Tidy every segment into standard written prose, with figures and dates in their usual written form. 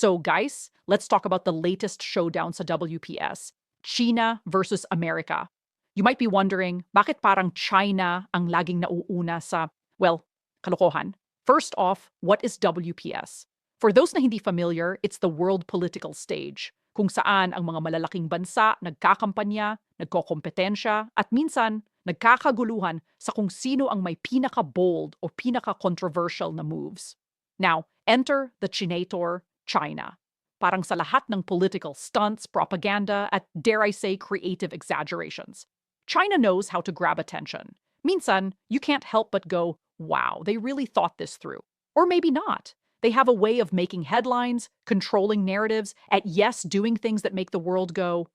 So guys, let's talk about the latest showdown sa WPS, China versus America. You might be wondering, bakit parang China ang laging nauuna sa, well, kalokohan? First off, what is WPS? For those na hindi familiar, it's the world political stage, kung saan ang mga malalaking bansa nagkakampanya, nagkokompetensya, at minsan nagkakaguluhan sa kung sino ang may pinaka-bold o pinaka-controversial na moves. Now, enter the TSINAtor, China. Parang sa lahat ng political stunts, propaganda, at dare I say creative exaggerations. China knows how to grab attention. Minsan, you can't help but go, wow, they really thought this through. Or maybe not. They have a way of making headlines, controlling narratives, at yes, doing things that make the world go,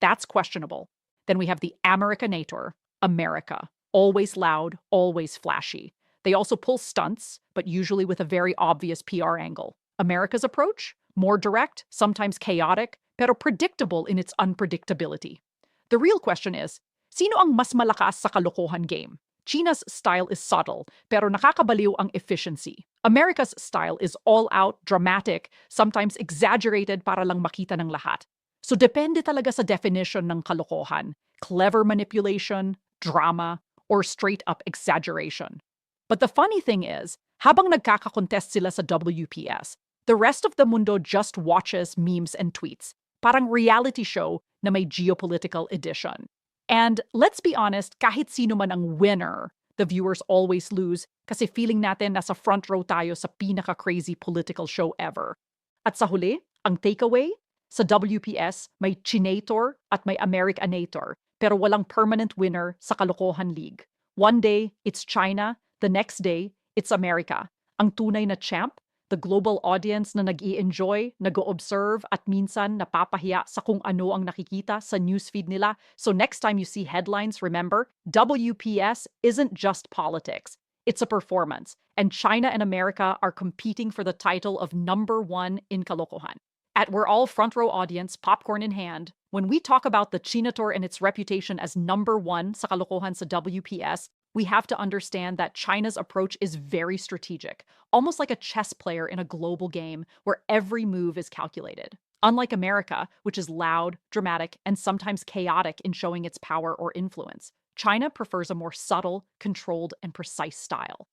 that's questionable. Then we have the AMERIKAnator, America. Always loud, always flashy. They also pull stunts, but usually with a very obvious PR angle. America's approach? More direct, sometimes chaotic, pero predictable in its unpredictability. The real question is, sino ang mas malakas sa kalokohan game? China's style is subtle, pero nakakabaliw ang efficiency. America's style is all-out, dramatic, sometimes exaggerated para lang makita ng lahat. So depende talaga sa definition ng kalokohan, clever manipulation, drama, or straight-up exaggeration. But the funny thing is, habang nagkakakontest sila sa WPS, the rest of the mundo just watches memes and tweets. Parang reality show na may geopolitical edition. And let's be honest, kahit sino man ang winner, the viewers always lose kasi feeling natin nasa front row tayo sa pinaka-crazy political show ever. At sa huli, ang takeaway, sa WPS may TSINAtor at may AMERIKAnator, pero walang permanent winner sa Kalokohan League. One day, it's China. The next day, it's America. Ang tunay na champ, the global audience na nag-i-enjoy, nag-o-observe, at minsan napapahiya sa kung ano ang nakikita sa newsfeed nila. So next time you see headlines, remember, WPS isn't just politics. It's a performance. And China and America are competing for the title of #1 in Kalokohan. At We're All Front Row Audience, popcorn in hand, when we talk about the TSINAtor and its reputation as #1 sa Kalokohan sa WPS, we have to understand that China's approach is very strategic, almost like a chess player in a global game where every move is calculated. Unlike America, which is loud, dramatic, and sometimes chaotic in showing its power or influence, China prefers a more subtle, controlled, and precise style.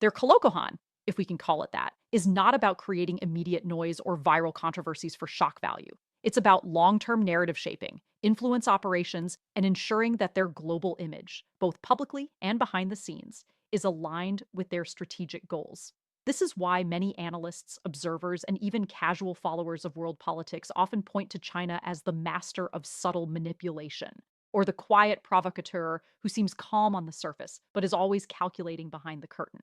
Their Kalokohan, if we can call it that, is not about creating immediate noise or viral controversies for shock value. It's about long-term narrative shaping, influence operations, and ensuring that their global image, both publicly and behind the scenes, is aligned with their strategic goals. This is why many analysts, observers, and even casual followers of world politics often point to China as the master of subtle manipulation, or the quiet provocateur who seems calm on the surface but is always calculating behind the curtain.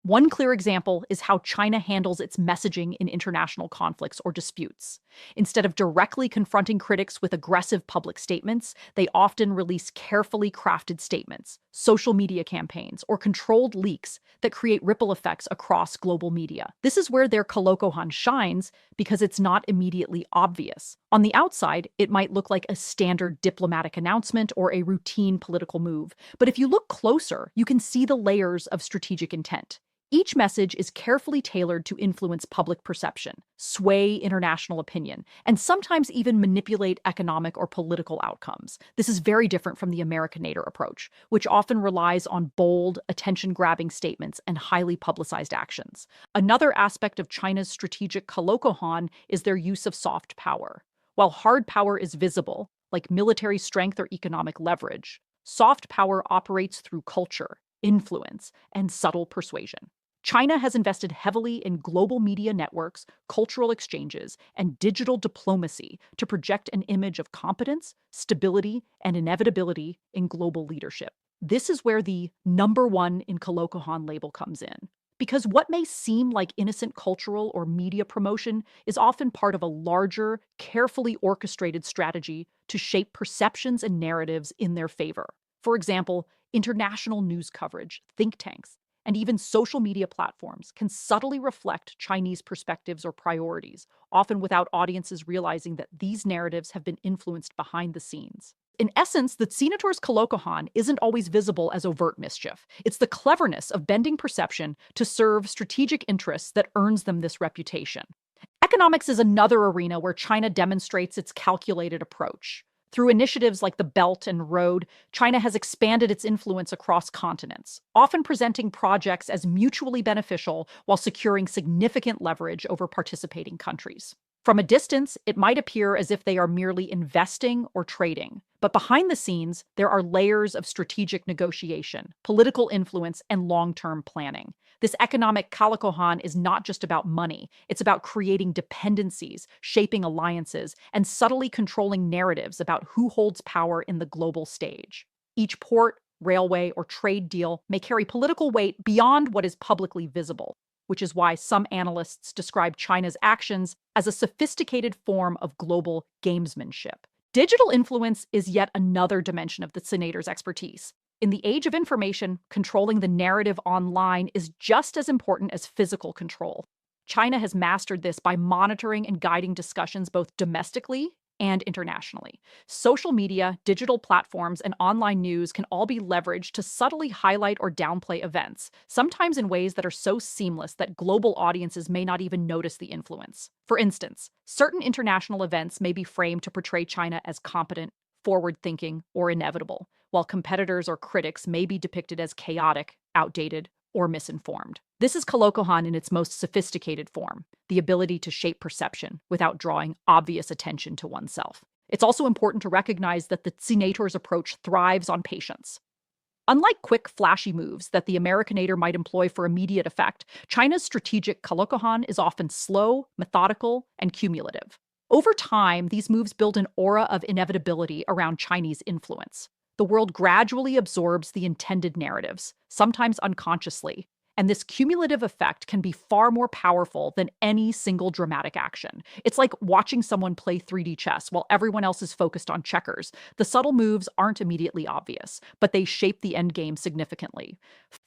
One clear example is how China handles its messaging in international conflicts or disputes. Instead of directly confronting critics with aggressive public statements, they often release carefully crafted statements, social media campaigns, or controlled leaks that create ripple effects across global media. This is where their Kalokohan shines because it's not immediately obvious. On the outside, it might look like a standard diplomatic announcement or a routine political move. But if you look closer, you can see the layers of strategic intent. Each message is carefully tailored to influence public perception, sway international opinion, and sometimes even manipulate economic or political outcomes. This is very different from the AMERIKAnator approach, which often relies on bold, attention-grabbing statements and highly publicized actions. Another aspect of China's strategic Kalokohan is their use of soft power. While hard power is visible, like military strength or economic leverage, soft power operates through culture, influence, and subtle persuasion. China has invested heavily in global media networks, cultural exchanges, and digital diplomacy to project an image of competence, stability, and inevitability in global leadership. This is where the #1 in Kalokohan label comes in. Because what may seem like innocent cultural or media promotion is often part of a larger, carefully orchestrated strategy to shape perceptions and narratives in their favor. For example, international news coverage, think tanks, and even social media platforms can subtly reflect Chinese perspectives or priorities, often without audiences realizing that these narratives have been influenced behind the scenes. In essence, the TSINAtor's Kalokohan isn't always visible as overt mischief. It's the cleverness of bending perception to serve strategic interests that earns them this reputation. Economics is another arena where China demonstrates its calculated approach. Through initiatives like the Belt and Road, China has expanded its influence across continents, often presenting projects as mutually beneficial while securing significant leverage over participating countries. From a distance, it might appear as if they are merely investing or trading. But behind the scenes, there are layers of strategic negotiation, political influence, and long-term planning. This economic kalokohan is not just about money. It's about creating dependencies, shaping alliances, and subtly controlling narratives about who holds power in the global stage. Each port, railway, or trade deal may carry political weight beyond what is publicly visible, which is why some analysts describe China's actions as a sophisticated form of global gamesmanship. Digital influence is yet another dimension of the TSINAtor's expertise. In the age of information, controlling the narrative online is just as important as physical control. China has mastered this by monitoring and guiding discussions both domestically and internationally. Social media, digital platforms, and online news can all be leveraged to subtly highlight or downplay events, sometimes in ways that are so seamless that global audiences may not even notice the influence. For instance, certain international events may be framed to portray China as competent, forward-thinking, or inevitable, while competitors or critics may be depicted as chaotic, outdated, or misinformed. This is kalokohan in its most sophisticated form, the ability to shape perception without drawing obvious attention to oneself. It's also important to recognize that the TSINAtor's approach thrives on patience. Unlike quick, flashy moves that the AMERIKAnator might employ for immediate effect, China's strategic kalokohan is often slow, methodical, and cumulative. Over time, these moves build an aura of inevitability around Chinese influence. The world gradually absorbs the intended narratives, sometimes unconsciously, and this cumulative effect can be far more powerful than any single dramatic action. It's like watching someone play 3D chess while everyone else is focused on checkers. The subtle moves aren't immediately obvious, but they shape the endgame significantly.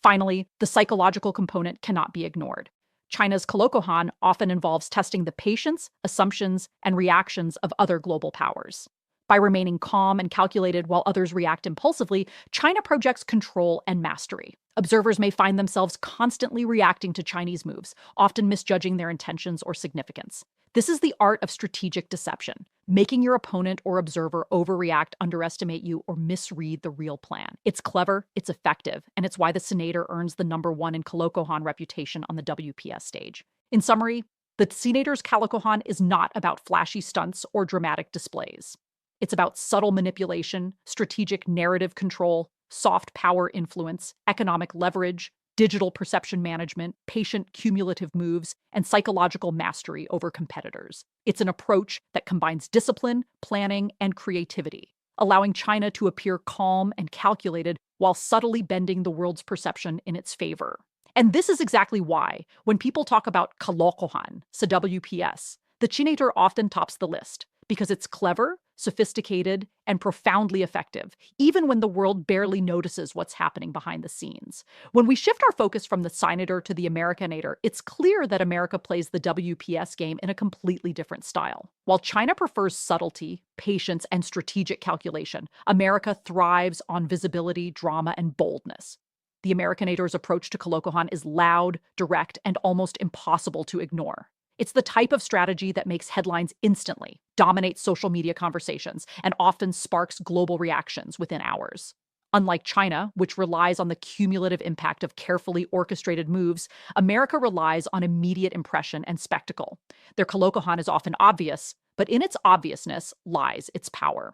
Finally, the psychological component cannot be ignored. China's kalokohan often involves testing the patience, assumptions, and reactions of other global powers. By remaining calm and calculated while others react impulsively, China projects control and mastery. Observers may find themselves constantly reacting to Chinese moves, often misjudging their intentions or significance. This is the art of strategic deception, making your opponent or observer overreact, underestimate you, or misread the real plan. It's clever, it's effective, and it's why the TSINAtor earns the #1 in kalokohan reputation on the WPS stage. In summary, the TSINAtor's kalokohan is not about flashy stunts or dramatic displays. It's about subtle manipulation, strategic narrative control, soft power influence, economic leverage, digital perception management, patient cumulative moves, and psychological mastery over competitors. It's an approach that combines discipline, planning, and creativity, allowing China to appear calm and calculated while subtly bending the world's perception in its favor. And this is exactly why, when people talk about kalokohan, sa WPS, the TSINAtor often tops the list, because it's clever, sophisticated, and profoundly effective, even when the world barely notices what's happening behind the scenes. When we shift our focus from the TSINAtor to the AMERIKAnator, it's clear that America plays the WPS game in a completely different style. While China prefers subtlety, patience, and strategic calculation, America thrives on visibility, drama, and boldness. The AMERIKAnator's approach to kalokohan is loud, direct, and almost impossible to ignore. It's the type of strategy that makes headlines instantly, dominates social media conversations, and often sparks global reactions within hours. Unlike China, which relies on the cumulative impact of carefully orchestrated moves, America relies on immediate impression and spectacle. Their kalokohan is often obvious, but in its obviousness lies its power.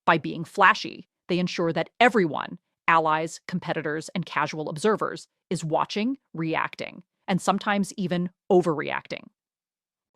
By being flashy, they ensure that everyone, allies, competitors, and casual observers, is watching, reacting, and sometimes even overreacting.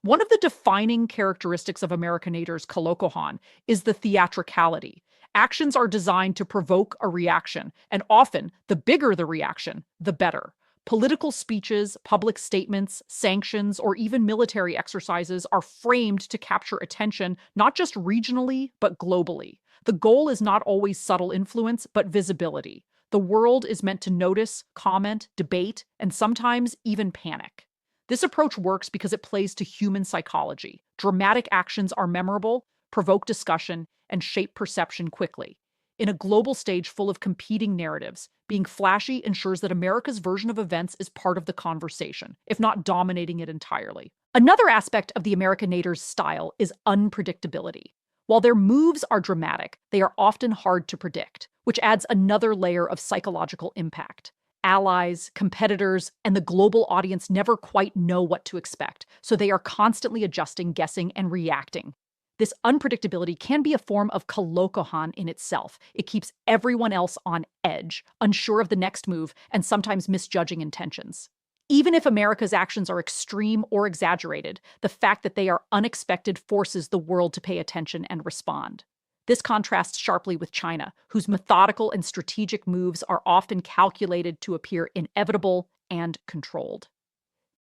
One of the defining characteristics of AMERIKAnator's kalokohan is the theatricality. Actions are designed to provoke a reaction, and often, the bigger the reaction, the better. Political speeches, public statements, sanctions, or even military exercises are framed to capture attention not just regionally, but globally. The goal is not always subtle influence, but visibility. The world is meant to notice, comment, debate, and sometimes even panic. This approach works because it plays to human psychology. Dramatic actions are memorable, provoke discussion, and shape perception quickly. In a global stage full of competing narratives, being flashy ensures that America's version of events is part of the conversation, if not dominating it entirely. Another aspect of the AMERIKAnator's style is unpredictability. While their moves are dramatic, they are often hard to predict, which adds another layer of psychological impact. Allies, competitors, and the global audience never quite know what to expect, so they are constantly adjusting, guessing, and reacting. This unpredictability can be a form of kalokohan in itself. It keeps everyone else on edge, unsure of the next move, and sometimes misjudging intentions. Even if America's actions are extreme or exaggerated, the fact that they are unexpected forces the world to pay attention and respond. This contrasts sharply with China, whose methodical and strategic moves are often calculated to appear inevitable and controlled.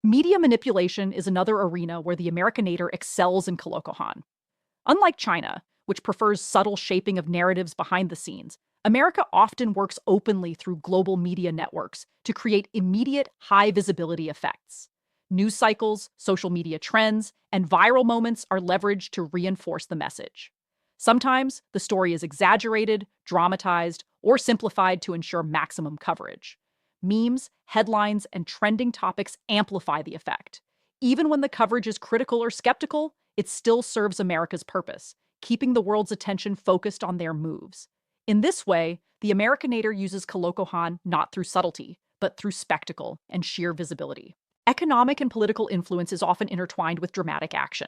Media manipulation is another arena where the AMERIKAnator excels in Kalokohan. Unlike China, which prefers subtle shaping of narratives behind the scenes, America often works openly through global media networks to create immediate, high-visibility effects. News cycles, social media trends, and viral moments are leveraged to reinforce the message. Sometimes the story is exaggerated, dramatized, or simplified to ensure maximum coverage. Memes, headlines, and trending topics amplify the effect. Even when the coverage is critical or skeptical, it still serves America's purpose, keeping the world's attention focused on their moves. In this way, the AMERIKAnator uses Kalokohan not through subtlety, but through spectacle and sheer visibility. Economic and political influence is often intertwined with dramatic action.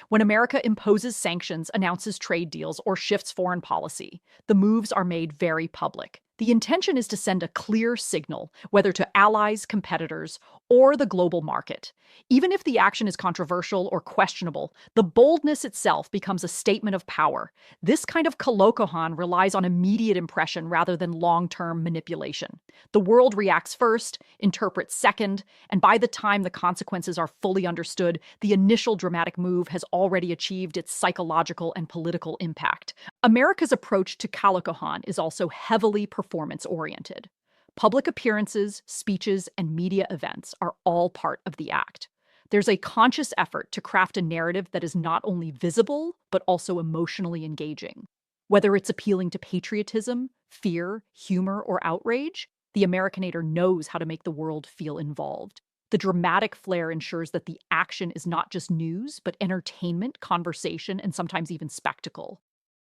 When America imposes sanctions, announces trade deals, or shifts foreign policy, the moves are made very public. The intention is to send a clear signal, whether to allies, competitors, or the global market. Even if the action is controversial or questionable, the boldness itself becomes a statement of power. This kind of kalokohan relies on immediate impression rather than long-term manipulation. The world reacts first, interprets second, and by the time the consequences are fully understood, the initial dramatic move has already achieved its psychological and political impact. America's approach to Kalokohan is also heavily performance-oriented. Public appearances, speeches, and media events are all part of the act. There's a conscious effort to craft a narrative that is not only visible, but also emotionally engaging. Whether it's appealing to patriotism, fear, humor, or outrage, the AMERIKAnator knows how to make the world feel involved. The dramatic flair ensures that the action is not just news, but entertainment, conversation, and sometimes even spectacle.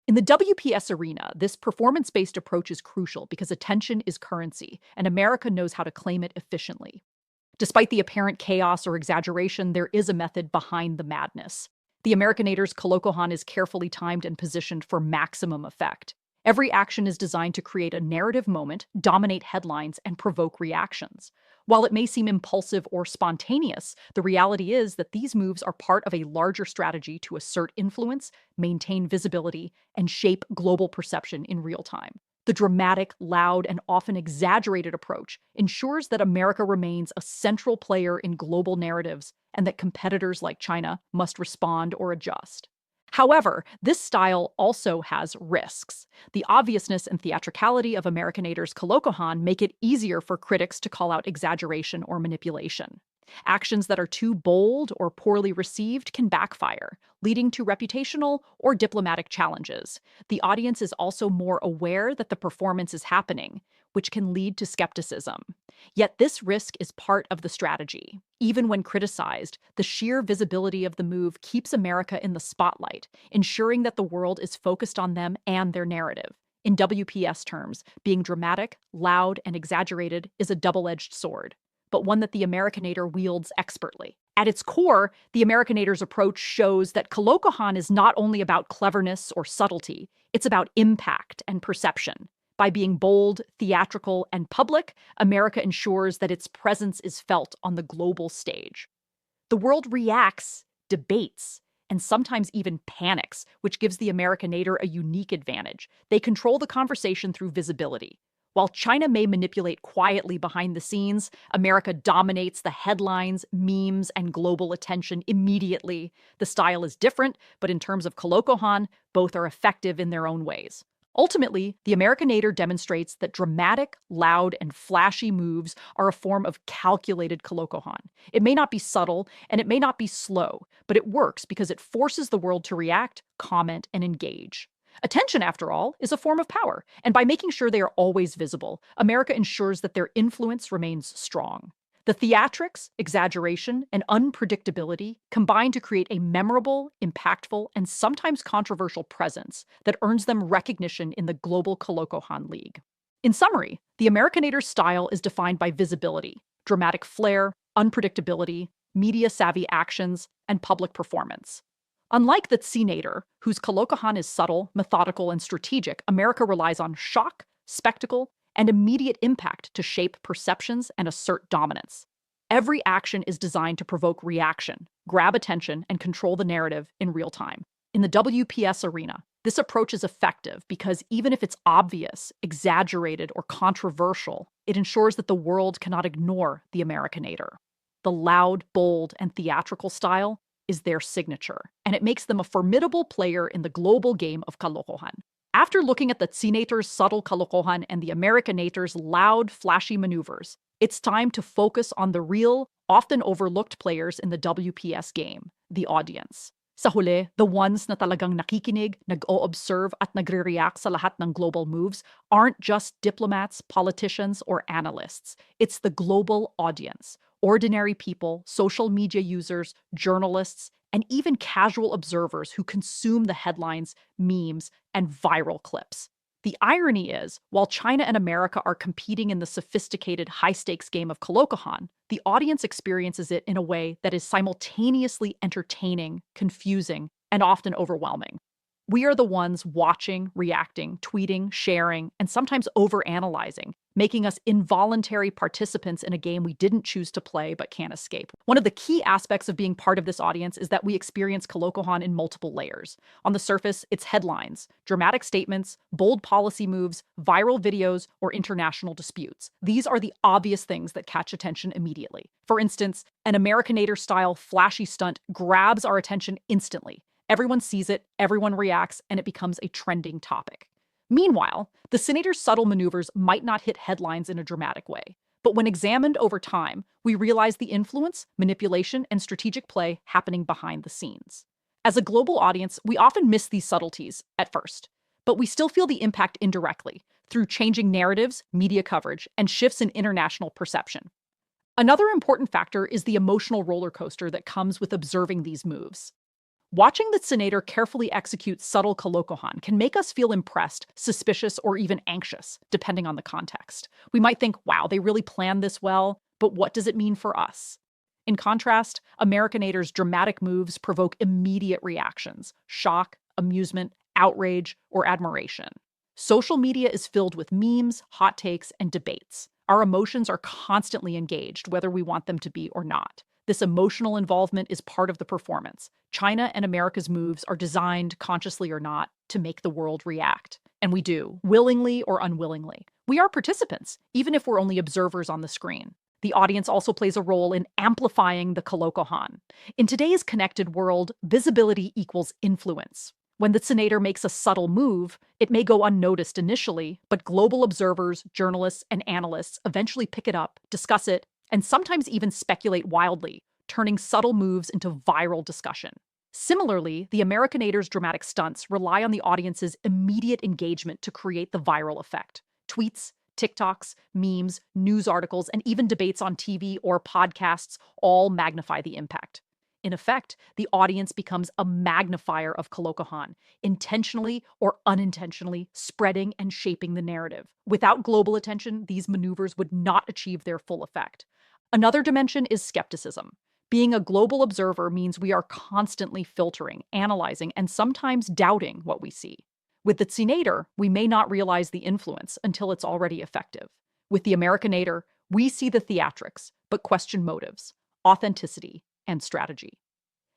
In the WPS arena, this performance-based approach is crucial because attention is currency, and America knows how to claim it efficiently. Despite the apparent chaos or exaggeration, there is a method behind the madness. The AMERIKAnator's Kalokohan is carefully timed and positioned for maximum effect. Every action is designed to create a narrative moment, dominate headlines, and provoke reactions. While it may seem impulsive or spontaneous, the reality is that these moves are part of a larger strategy to assert influence, maintain visibility, and shape global perception in real time. The dramatic, loud, and often exaggerated approach ensures that America remains a central player in global narratives and that competitors like China must respond or adjust. However, this style also has risks. The obviousness and theatricality of AMERIKAnator's Kalokohan make it easier for critics to call out exaggeration or manipulation. Actions that are too bold or poorly received can backfire, leading to reputational or diplomatic challenges. The audience is also more aware that the performance is happening, which can lead to skepticism. Yet this risk is part of the strategy. Even when criticized, the sheer visibility of the move keeps America in the spotlight, ensuring that the world is focused on them and their narrative. In WPS terms, being dramatic, loud, and exaggerated is a double-edged sword, but one that the AMERIKAnator wields expertly. At its core, the AMERIKAnator's approach shows that Kalokohan is not only about cleverness or subtlety, it's about impact and perception. By being bold, theatrical, and public, America ensures that its presence is felt on the global stage. The world reacts, debates, and sometimes even panics, which gives the AMERIKAnator a unique advantage. They control the conversation through visibility. While China may manipulate quietly behind the scenes, America dominates the headlines, memes, and global attention immediately. The style is different, but in terms of Kalokohan, both are effective in their own ways. Ultimately, the AMERIKAnator demonstrates that dramatic, loud, and flashy moves are a form of calculated Kalokohan. It may not be subtle, and it may not be slow, but it works because it forces the world to react, comment, and engage. Attention, after all, is a form of power, and by making sure they are always visible, America ensures that their influence remains strong. The theatrics, exaggeration, and unpredictability combine to create a memorable, impactful, and sometimes controversial presence that earns them recognition in the global Kalokohan League. In summary, the AMERIKAnator style is defined by visibility, dramatic flair, unpredictability, media-savvy actions, and public performance. Unlike the TSINAtor, whose Kalokohan is subtle, methodical, and strategic, America relies on shock, spectacle, and immediate impact to shape perceptions and assert dominance. Every action is designed to provoke reaction, grab attention, and control the narrative in real time. In the WPS arena, this approach is effective because even if it's obvious, exaggerated, or controversial, it ensures that the world cannot ignore the AMERIKAnator. The loud, bold, and theatrical style is their signature, and it makes them a formidable player in the global game of Kalokohan. After looking at the TSINAtor's subtle kalokohan and the AMERIKAnator's loud, flashy maneuvers, it's time to focus on the real, often overlooked players in the WPS game, the audience. Sa huli, the ones na talagang nakikinig, nag-o-observe at nagre-react sa lahat ng global moves aren't just diplomats, politicians, or analysts. It's the global audience. Ordinary people, social media users, journalists, and even casual observers who consume the headlines, memes, and viral clips. The irony is, while China and America are competing in the sophisticated high-stakes game of Kalokohan, the audience experiences it in a way that is simultaneously entertaining, confusing, and often overwhelming. We are the ones watching, reacting, tweeting, sharing, and sometimes overanalyzing, making us involuntary participants in a game we didn't choose to play but can't escape. One of the key aspects of being part of this audience is that we experience Kalokohan in multiple layers. On the surface, it's headlines, dramatic statements, bold policy moves, viral videos, or international disputes. These are the obvious things that catch attention immediately. For instance, an AMERIKAnator-style flashy stunt grabs our attention instantly. Everyone sees it, everyone reacts, and it becomes a trending topic. Meanwhile, the TSINAtor's subtle maneuvers might not hit headlines in a dramatic way, but when examined over time, we realize the influence, manipulation, and strategic play happening behind the scenes. As a global audience, we often miss these subtleties at first, but we still feel the impact indirectly through changing narratives, media coverage, and shifts in international perception. Another important factor is the emotional roller coaster that comes with observing these moves. Watching the TSINAtor carefully execute subtle Kalokohan can make us feel impressed, suspicious, or even anxious, depending on the context. We might think, wow, they really planned this well, but what does it mean for us? In contrast, AMERIKAnator's dramatic moves provoke immediate reactions: shock, amusement, outrage, or admiration. Social media is filled with memes, hot takes, and debates. Our emotions are constantly engaged, whether we want them to be or not. This emotional involvement is part of the performance. China and America's moves are designed, consciously or not, to make the world react. And we do, willingly or unwillingly. We are participants, even if we're only observers on the screen. The audience also plays a role in amplifying the Kalokohan. In today's connected world, visibility equals influence. When the TSINAtor makes a subtle move, it may go unnoticed initially, but global observers, journalists, and analysts eventually pick it up, discuss it, and sometimes even speculate wildly, turning subtle moves into viral discussion. Similarly, the AMERIKAnator's dramatic stunts rely on the audience's immediate engagement to create the viral effect. Tweets, TikToks, memes, news articles, and even debates on TV or podcasts all magnify the impact. In effect, the audience becomes a magnifier of Kalokohan, intentionally or unintentionally spreading and shaping the narrative. Without global attention, these maneuvers would not achieve their full effect. Another dimension is skepticism. Being a global observer means we are constantly filtering, analyzing, and sometimes doubting what we see. With the TSINAtor, we may not realize the influence until it's already effective. With the AMERIKAnator, we see the theatrics, but question motives, authenticity, and strategy.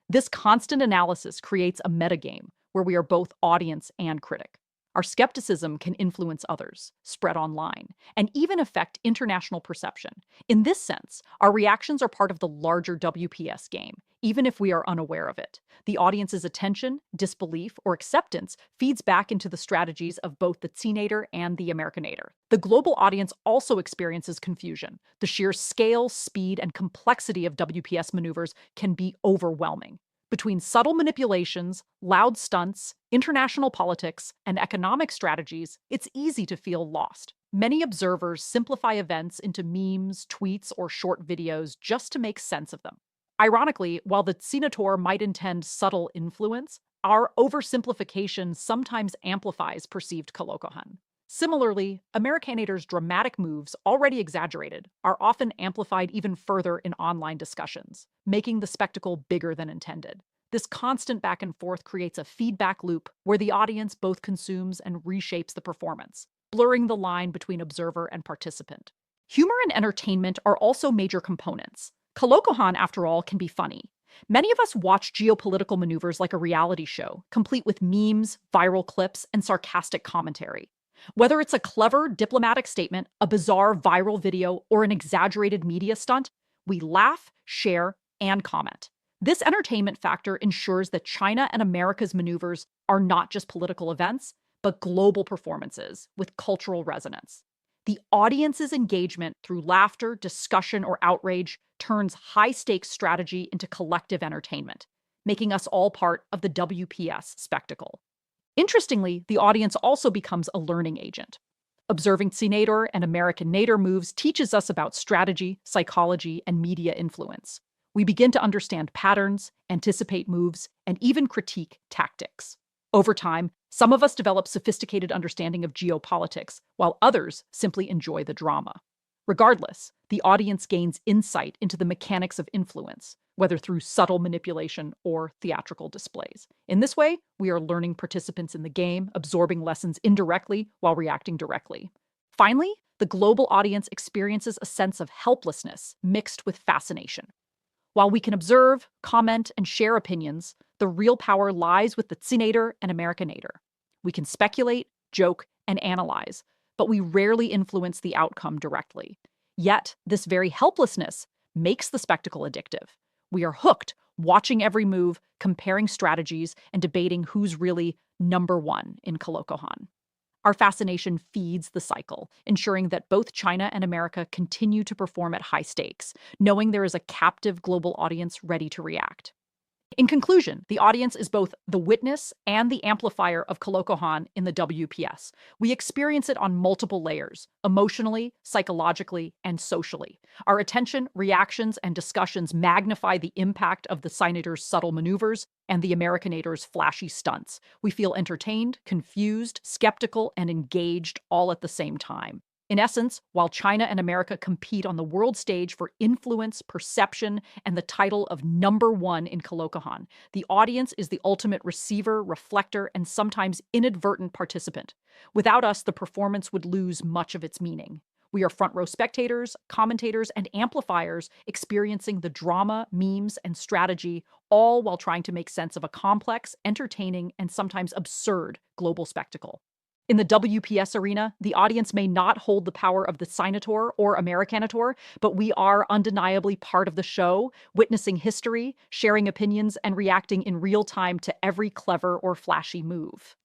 This constant analysis creates a metagame where we are both audience and critic. Our skepticism can influence others, spread online, and even affect international perception. In this sense, our reactions are part of the larger WPS game, even if we are unaware of it. The audience's attention, disbelief, or acceptance feeds back into the strategies of both the TSINAtor and the AMERIKAnator. The global audience also experiences confusion. The sheer scale, speed, and complexity of WPS maneuvers can be overwhelming. Between subtle manipulations, loud stunts, international politics, and economic strategies, it's easy to feel lost. Many observers simplify events into memes, tweets, or short videos just to make sense of them. Ironically, while the TSINAtor might intend subtle influence, our oversimplification sometimes amplifies perceived kalokohan. Similarly, AMERIKAnator's dramatic moves, already exaggerated, are often amplified even further in online discussions, making the spectacle bigger than intended. This constant back and forth creates a feedback loop where the audience both consumes and reshapes the performance, blurring the line between observer and participant. Humor and entertainment are also major components. Kalokohan, after all, can be funny. Many of us watch geopolitical maneuvers like a reality show, complete with memes, viral clips, and sarcastic commentary. Whether it's a clever diplomatic statement, a bizarre viral video, or an exaggerated media stunt, we laugh, share, and comment. This entertainment factor ensures that China and America's maneuvers are not just political events, but global performances with cultural resonance. The audience's engagement through laughter, discussion, or outrage turns high stakes strategy into collective entertainment, making us all part of the WPS spectacle. Interestingly, the audience also becomes a learning agent. Observing TSINAtor and AMERIKAnator moves teaches us about strategy, psychology, and media influence. We begin to understand patterns, anticipate moves, and even critique tactics. Over time, some of us develop sophisticated understanding of geopolitics, while others simply enjoy the drama. Regardless, the audience gains insight into the mechanics of influence, whether through subtle manipulation or theatrical displays. In this way, we are learning participants in the game, absorbing lessons indirectly while reacting directly. Finally, the global audience experiences a sense of helplessness mixed with fascination. While we can observe, comment, and share opinions, the real power lies with the TSINAtor and AMERIKAnator. We can speculate, joke, and analyze, but we rarely influence the outcome directly. Yet, this very helplessness makes the spectacle addictive. We are hooked, watching every move, comparing strategies, and debating who's really number one in Kalokohan. Our fascination feeds the cycle, ensuring that both China and America continue to perform at high stakes, knowing there is a captive global audience ready to react. In conclusion, the audience is both the witness and the amplifier of Kalokohan in the WPS. We experience it on multiple layers, emotionally, psychologically, and socially. Our attention, reactions, and discussions magnify the impact of the TSINAtor's subtle maneuvers and the AMERIKAnator's flashy stunts. We feel entertained, confused, skeptical, and engaged all at the same time. In essence, while China and America compete on the world stage for influence, perception, and the title of number one in Kalokohan, the audience is the ultimate receiver, reflector, and sometimes inadvertent participant. Without us, the performance would lose much of its meaning. We are front row spectators, commentators, and amplifiers experiencing the drama, memes, and strategy, all while trying to make sense of a complex, entertaining, and sometimes absurd global spectacle. In the WPS arena, the audience may not hold the power of the TSINAtor or AMERIKAnator, but we are undeniably part of the show, witnessing history, sharing opinions, and reacting in real time to every clever or flashy move.